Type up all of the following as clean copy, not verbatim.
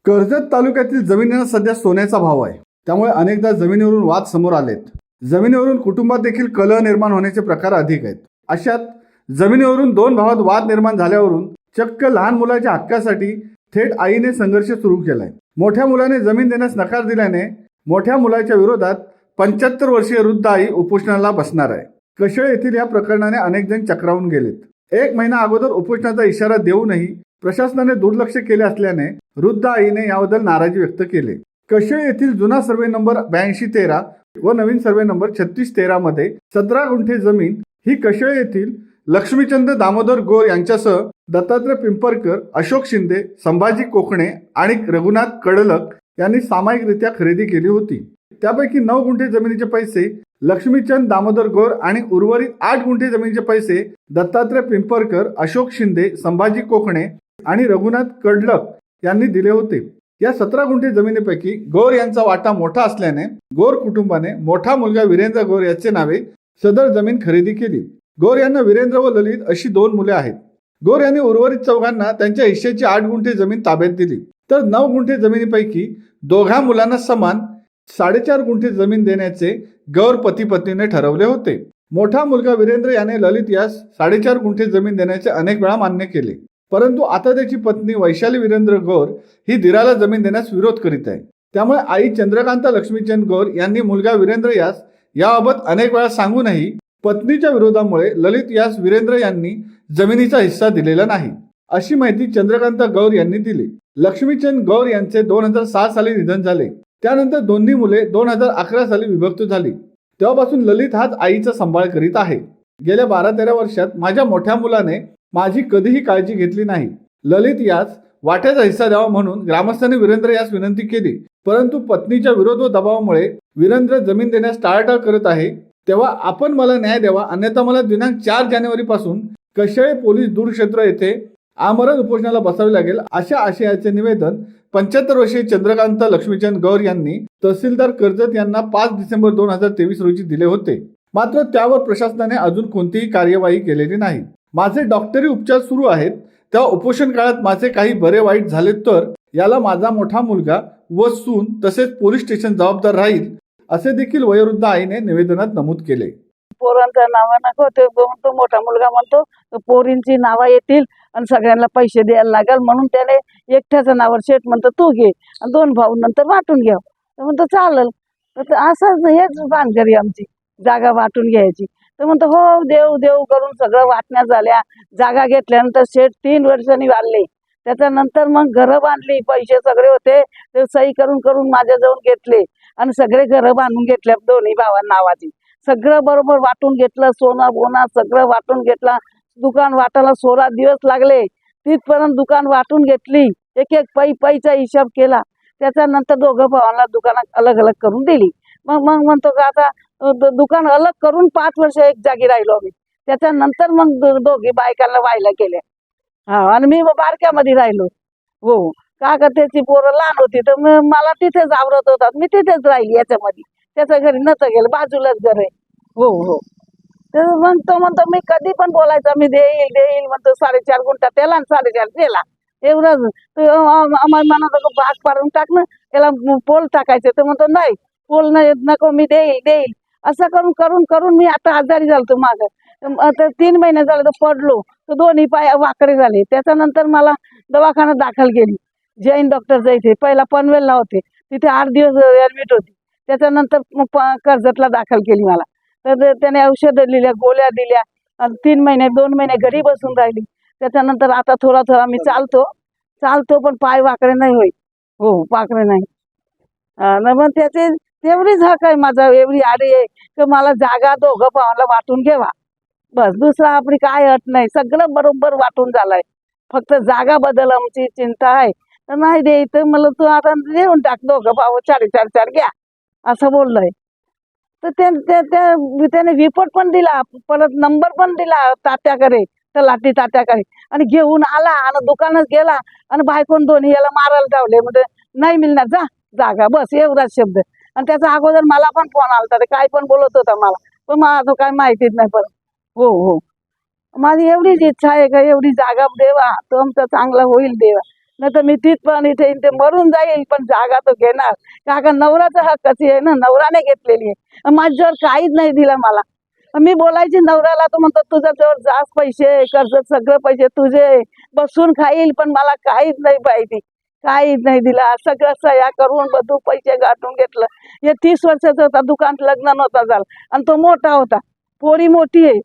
कर्जत तालुक्यातील जमिनींना सध्या सोन्याचा भाव आहे. त्यामुळे अनेकदा जमिनीवरून वाद समोर आलेत. जमिनीवरून कुटुंबात देखील कलह निर्माण होण्याचे प्रकार अधिक आहेत. अशात जमिनीवरून दोन भावात वाद निर्माण झाल्यावरून चक्क लहान मुलाच्या हक्कासाठी थेट आईने संघर्ष सुरू केलाय. मोठ्या मुलाने जमीन देण्यास नकार दिल्याने मोठ्या मुलाच्या विरोधात 75 वर्षीय वृद्ध आई उपोषणाला बसणार आहे. कशेळ येथील या प्रकरणाने अनेक जण चक्रावून गेलेत. 1 महिना अगोदर उपोषणाचा इशारा देऊनही प्रशासनाने दुर्लक्ष केले असल्याने वृद्ध आईने याबद्दल नाराजी व्यक्त केली. कशेळ येथील जुना सर्वे नंबर 8213 व नवीन सर्वे नंबर 3613 मध्ये 17 गुंठे जमीन ही कशेळ येथील लक्ष्मीचंद दामोदर गोर यांच्यासह दत्तात्रय पिंपरकर, अशोक शिंदे, संभाजी कोकणे आणि रघुनाथ कडलक यांनी सामायिकरित्या खरेदी केली होती. त्यापैकी 9 गुंठे जमिनीचे पैसे लक्ष्मीचंद दामोदर गोर आणि उर्वरित 8 गुंठे जमिनीचे पैसे दत्तात्रय पिंपरकर, अशोक शिंदे, संभाजी कोकणे आणि रघुनाथ कडलक यांनी दिले होते. या 17 गुंठे जमिनीपैकी गोर यांचा वाटा मोठा असल्याने गोर कुटुंबाने मोठा मुलगा वीरेंद्र गोर याचे नावे सदर जमीन खरेदी केली. गोर यांना वीरेंद्र व ललित अशी 2 मुले आहेत. गोर यांनी उर्वरित चौघांना त्यांच्या हिश्श्याची 8 गुंठे जमीन ताब्यात दिली, तर 9 गुंठे जमिनीपैकी दोघा मुलांना समान 4.5 गुंठे जमीन देण्याचे गौर पती पत्नीने ठरवले होते. मोठा मुलगा वीरेंद्र याने ललित यास 4.5 गुंठे जमीन देण्याचे अनेक वेळा मान्य केले, परंतु आता त्याची पत्नी वैशाली वीरेंद्र गौर ही दिराला जमीन देण्यास विरोध करीत आहे. त्यामुळे आई चंद्रकांता लक्ष्मीचंद गौर यांनी मुलगा वीरेंद्र यास याबाबत अनेक वेळा सांगूनही पत्नीच्या विरोधामुळे ललित यास वीरेंद्र यांनी जमिनीचा हिस्सा दिलेला नाही, अशी माहिती चंद्रकांता गौर यांनी दिली. लक्ष्मीचंद गौर यांचे 2007 साली निधन झाले. त्यानंतर दोन्ही मुले 2011 साली विभक्त झाली. तेव्हापासून ललित हाच आईचा सांभाळ करीत आहे. गेल्या 12-13 वर्षात माझ्या मोठ्या मुलाने माझी कधीही काळजी घेतली नाही. ललित यास वाट्याचा हिस्सा द्यावा म्हणून ग्रामस्थांनी वीरेंद्र यास विनंती केली, परंतु पत्नीच्या विरोध व दबावामुळे वीरेंद्र जमीन देण्यास टाळाटाळ करत आहे. तेव्हा आपण मला न्याय द्यावा, अन्यथा मला दिनांक 4 जानेवारी पासून कशेळ पोलीस दूरक्षेत्र येथे आमरण उपोषणाला बसावे लागेल, अशा आशयाचे निवेदन 75 वर्षीय चंद्रकांता लक्ष्मीचंद गौर यांनी तहसीलदार कर्जत यांना 5 डिसेंबर 2023 रोजी दिले होते. मात्र त्यावर प्रशासनाने अजून कोणतीही कार्यवाही केलेली नाही. माझे डॉक्टरी उपचार सुरू आहेत, तेव्हा उपोषण काळात माझे काही बरे वाईट झाले तर याला माझा मोठा मुलगा व सून तसेच पोलीस स्टेशन जबाबदार राहील, असे देखील वयोवृद्ध आईने निवेदनात नमूद केले. पोरांच्या नावा नको ते म्हणतो, मोठा मुलगा म्हणतो पोरींची नावा येतील आणि सगळ्यांना पैसे द्यायला लागेल, म्हणून त्याने एकट्याच्या नावावर शेत म्हणतो तू घे आणि 2 भाऊ नंतर वाटून घ्या. तर म्हणतो चालेल. तर असं हेच भानगडी आमची जागा वाटून घ्यायची. तर म्हणतो हो देव देव करून सगळं वाटण्या झाल्या. जागा घेतल्यानंतर शेत 3 वर्षांनी वाढले. त्याच्यानंतर मग घरं बांधली, पैसे सगळे होते ते सही करून करून माझ्याजवळ घेतले आणि सगळे घरं बांधून घेतल्या दोन्ही भावांना नावाची. सगळं बरोबर वाटून घेतलं, सोना बोना सगळं वाटून घेतला. दुकान वाटायला 16 दिवस लागले. तिथपर्यंत दुकान वाटून घेतली, एक पैचा हिसाब केला. त्याच्यानंतर दोघं भावांना दुकानात अलग अलग करून दिली. मग म्हणतो का आता दुकान अलग करून 5 वर्ष एक जागी राहिलो आम्ही. त्याच्यानंतर मग दोघी बायकांना व्हायला केल्या. हा, आणि मी बारक्यामध्ये राहिलो. हो, का त्याची पोरं लहान होती तर मला तिथेच आवरत होतात, मी तिथेच राहिली याच्यामध्ये. त्याच्या घरी नव्हतं गेलं, बाजूलाच घर आहे. हो हो. तर मग तो म्हणतो मी कधी पण बोलायचा मी देईल देईल म्हणतो. 4.5 गुंठा त्याला आणि 4.5 त्याला एवढंच. आम्हाला म्हणत भाग पाडून टाक ना, त्याला पोल टाकायचे. तर म्हणतो नाही पोल नाही नको, मी देईल देईल. असं करून करून करून मी आता आजारी झालो माग. तर 3 महिने झाले तर पडलो, तर दोन्ही पाय वाकडे झाले. त्याच्यानंतर मला दवाखान्यात दाखल केली. जैन डॉक्टर जायचे, पहिला पनवेलला होते, तिथे 8 दिवस ऍडमिट होती. त्याच्यानंतर कर्जतला दाखल केली मला. तर त्याने औषधं दिल्या, गोळ्या दिल्या आणि 3 महिने 2 महिने घरी बसून राहिली. त्याच्यानंतर आता थोडा थोडा मी चालतो पण पाय वाकडे नाही होईल. हो, वाकडे नाही. मग त्याचे तेवढीच हक आहे माझा, एवढी आडी आहे की मला जागा दोघं भावाला वाटून घ्यावा, बस. दुसरा आपली काय अट नाही, सगळं बरोबर वाटून झालंय. फक्त जागा बदल आमची चिंता आहे. तर नाही दे तर मला तू आता देऊन टाक, दोघं भाऊ 4.5 घ्या असं बोललंय. तर त्याने रिपोर्ट पण दिला, परत नंबर पण दिला तात्याकडे, तर लाठी तात्याकडे, आणि घेऊन आला आणि दुकानात गेला आणि बायकोन दोन्ही याला मारायला धावले. म्हणजे नाही मिळणार जा जागा, बस एवढाच शब्द. आणि त्याचा अगोदर मला पण फोन आला, काय पण बोलत होता मला, पण मला तो काय माहितीच नाही परत. हो हो, माझी एवढीच इच्छा आहे का एवढी जागा देवा, तो आमचा चांगला होईल देवा. नाही तर मी तिथपर्यंत इथे इथे मरून जाईल पण जागा तो घेणार. का नवराचा हक्काची आहे ना, नवराने घेतलेली आहे. माझ्यावर काहीच नाही दिलं मला. मी बोलायची नवऱ्याला, तो म्हणतो तुझ्याजवळ जास्त पैसे, कर्ज सगळं पैसे तुझे, बसून खाईल, पण मला काहीच नाही पाहिजे, काहीच नाही दिला. सगळं सह्या करून બધું पैसे गाठून घेतलं. हे 30 वर्षाचा होता, दुकान लग्न नव्हता झालं आणि तो मोठा होता. पोरी मोठी आहे.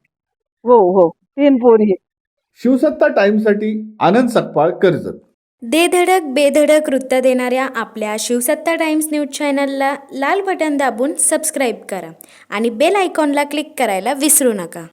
हो हो, 3 पोरी आहे. शिवसत्ता टाइम्ससाठी आनंद सकपाळ, कर्जत. बेधडक बेधडक वृत्त देणाऱ्या आपल्या शिवसत्ता टाइम्स न्यूज चॅनलला लाल बटन दाबून सबस्क्राईब करा आणि बेल आयकॉनला क्लिक करायला विसरू नका.